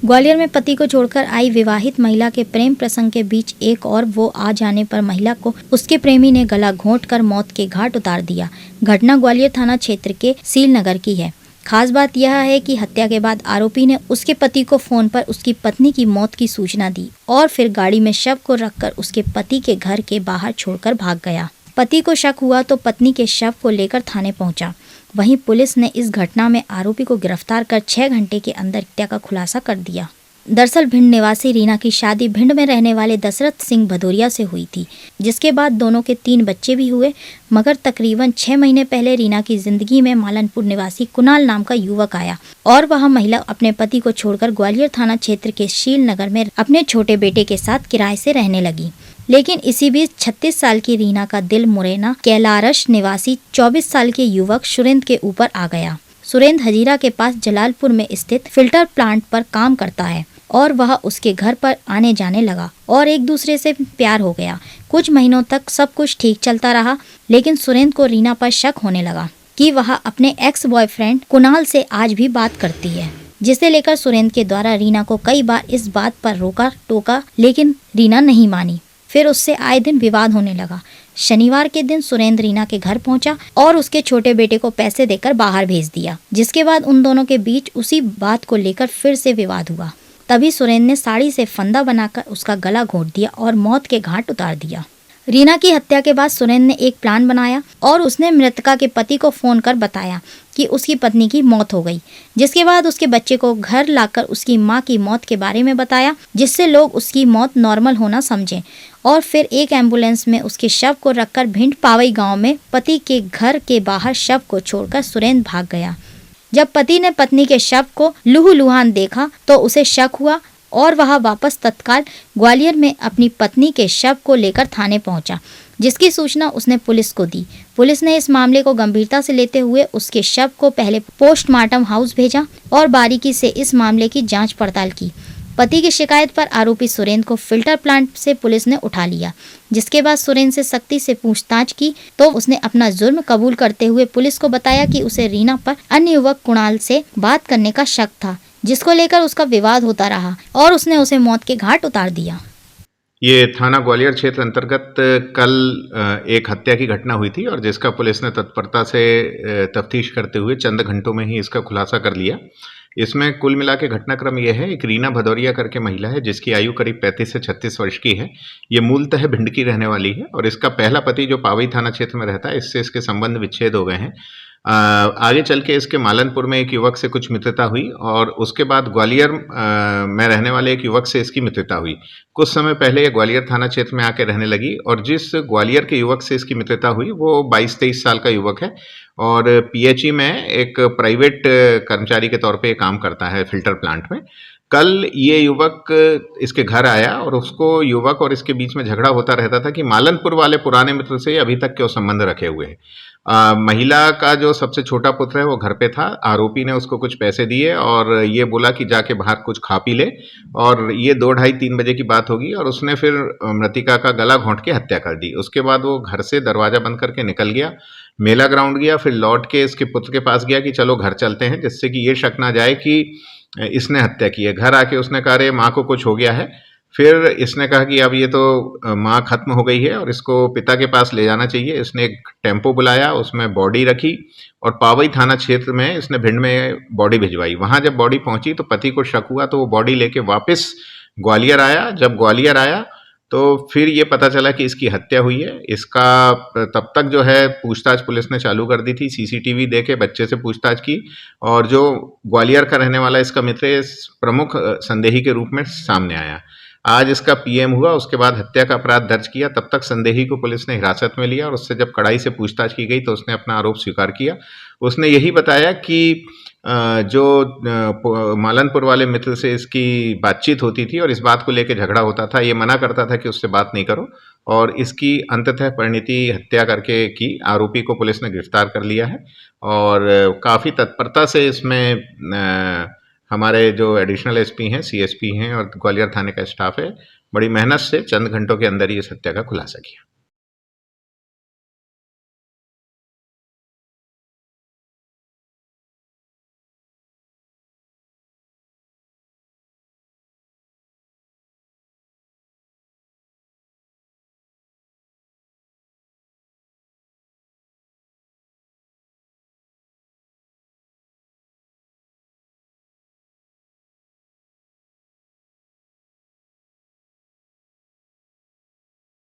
ग्वालियर में पति को छोड़कर आई विवाहित महिला के प्रेम प्रसंग के बीच एक और वो आ जाने पर महिला को उसके प्रेमी ने गला घोंटकर मौत के घाट उतार दिया। घटना ग्वालियर थाना क्षेत्र के सील नगर की है। खास बात यह है कि हत्या के बाद आरोपी ने उसके पति को फोन पर उसकी पत्नी की मौत की सूचना दी और फिर गाड़ी में शव को रखकर उसके पति के घर के बाहर छोड़कर भाग गया। पति को शक हुआ तो पत्नी के शव को लेकर थाने पहुंचा। वहीं पुलिस ने इस घटना में आरोपी को गिरफ्तार कर 6 घंटे के अंदर हत्या का खुलासा कर दिया। दरअसल भिंड निवासी रीना की शादी भिंड में रहने वाले दशरथ सिंह भदौरिया से हुई थी, जिसके बाद दोनों के 3 बच्चे भी हुए। मगर तकरीबन 6 महीने पहले रीना की जिंदगी में मालनपुर निवासी कुणाल नाम का युवक आया और वह महिला अपने पति को छोड़कर ग्वालियर थाना क्षेत्र के शील नगर में अपने छोटे बेटे के साथ किराए से रहने लगी। लेकिन इसी बीच 36 साल की रीना का दिल मुरैना कैलारश निवासी 24 साल के युवक सुरेंद्र के ऊपर आ गया। सुरेंद्र हजीरा के पास जलालपुर में स्थित फिल्टर प्लांट पर काम करता है और वह उसके घर पर आने जाने लगा और एक दूसरे से प्यार हो गया। कुछ महीनों तक सब कुछ ठीक चलता रहा, लेकिन सुरेंद्र को रीना पर शक होने लगा कि वह अपने एक्स बॉयफ्रेंड कुणाल से आज भी बात करती है, जिसे लेकर सुरेंद्र के द्वारा रीना को कई बार इस बात पर रोका टोका, लेकिन रीना नहीं मानी। फिर उससे आए दिन विवाद होने लगा। शनिवार के दिन सुरेंद्र रीना के घर पहुंचा और उसके छोटे बेटे को पैसे देकर बाहर भेज दिया, जिसके बाद उन दोनों के बीच उसी बात को लेकर फिर से विवाद हुआ। तभी सुरेंद्र ने साड़ी से फंदा बनाकर उसका गला घोंट दिया और मौत के घाट उतार दिया। रीना की हत्या के बाद सुरेंद्र ने एक प्लान बनाया और उसने मृतका के पति को फोन कर बताया कि उसकी पत्नी की मौत हो गई, जिसके बाद उसके बच्चे को घर लाकर उसकी मां की मौत के बारे में बताया, जिससे लोग उसकी मौत नॉर्मल होना समझें। और फिर एक एम्बुलेंस में उसके शव को रखकर भिंड पावई गांव में पति के घर के बाहर शव को छोड़कर सुरेंद्र भाग गया। जब पति ने पत्नी के शव को लूहूलुहान देखा तो उसे शक हुआ और वह वापस तत्काल ग्वालियर में अपनी पत्नी के शव को लेकर थाने पहुंचा, जिसकी सूचना उसने पुलिस को दी। पुलिस ने इस मामले को गंभीरता से लेते हुए उसके शव को पहले पोस्टमार्टम हाउस भेजा और बारीकी से इस मामले की जांच पड़ताल की। पति की शिकायत पर आरोपी सुरेंद्र को फिल्टर प्लांट से पुलिस ने उठा लिया, जिसके बाद सुरेंद्र से सख्ती से पूछताछ की तो उसने अपना जुर्म कबूल करते हुए पुलिस को बताया कि उसे रीना पर अन्य युवक कुणाल से बात करने का शक था, जिसको लेकर उसका विवाद होता रहा और उसने उसे मौत के घाट उतार दिया। ये थाना ग्वालियर क्षेत्र अंतर्गत कल एक हत्या की घटना हुई थी और जिसका पुलिस ने तत्परता से तफ्तीश करते हुए चंद घंटों में ही इसका खुलासा कर लिया। इसमें कुल मिला के घटनाक्रम यह है, एक रीना भदौरिया करके महिला है जिसकी आयु करीब 35 से 36 वर्ष की है। ये मूलतः भिंड की रहने वाली है और इसका पहला पति जो पावई थाना क्षेत्र में रहता है, इससे इसके संबंध विच्छेद हो गए हैं। आगे चल के इसके मालनपुर में एक युवक से कुछ मित्रता हुई और उसके बाद ग्वालियर में रहने वाले एक युवक से इसकी मित्रता हुई। कुछ समय पहले ये ग्वालियर थाना क्षेत्र में आके रहने लगी और जिस ग्वालियर के युवक से इसकी मित्रता हुई वो 22-23 साल का युवक है और पीएचई में एक प्राइवेट कर्मचारी के तौर पे काम करता है फिल्टर प्लांट में। कल ये युवक इसके घर आया और उसको युवक और इसके बीच में झगड़ा होता रहता था कि मालनपुर वाले पुराने मित्र से अभी तक क्यों संबंध रखे हुए हैं। महिला का जो सबसे छोटा पुत्र है वो घर पे था। आरोपी ने उसको कुछ पैसे दिए और ये बोला कि जाके बाहर कुछ खा पी ले और ये 2-2:30-3 बजे की बात होगी और उसने फिर मृतिका का गला घोंट के हत्या कर दी। उसके बाद वो घर से दरवाजा बंद करके निकल गया, मेला ग्राउंड गया, फिर लौट के इसके पुत्र के पास गया कि चलो घर चलते हैं, जिससे कि ये शक ना जाए कि इसने हत्या की है। घर आके उसने कहा अरे माँ को कुछ हो गया है। फिर इसने कहा कि अब ये तो माँ खत्म हो गई है और इसको पिता के पास ले जाना चाहिए। इसने एक टेम्पो बुलाया, उसमें बॉडी रखी और पावई थाना क्षेत्र में इसने भिंड में बॉडी भिजवाई। वहाँ जब बॉडी पहुंची तो पति को शक हुआ तो वो बॉडी लेके वापस ग्वालियर आया। जब ग्वालियर आया तो फिर ये पता चला कि इसकी हत्या हुई है। इसका तब तक जो है पूछताछ पुलिस ने चालू कर दी थी, सीसीटीवी देके बच्चे से पूछताछ की और जो ग्वालियर का रहने वाला इसका मित्र प्रमुख संदेही के रूप में सामने आया। आज इसका पीएम हुआ, उसके बाद हत्या का अपराध दर्ज किया। तब तक संदेही को पुलिस ने हिरासत में लिया और उससे जब कड़ाई से पूछताछ की गई तो उसने अपना आरोप स्वीकार किया। उसने यही बताया कि जो मालनपुर वाले मित्र से इसकी बातचीत होती थी और इस बात को लेकर झगड़ा होता था, ये मना करता था कि उससे बात नहीं करो और इसकी अंततः परिणति हत्या करके की। आरोपी को पुलिस ने गिरफ्तार कर लिया है और काफ़ी तत्परता से इसमें हमारे जो एडिशनल एसपी हैं, सीएसपी हैं और ग्वालियर थाने का स्टाफ है, बड़ी मेहनत से चंद घंटों के अंदर ही इस हत्या का खुलासा किया।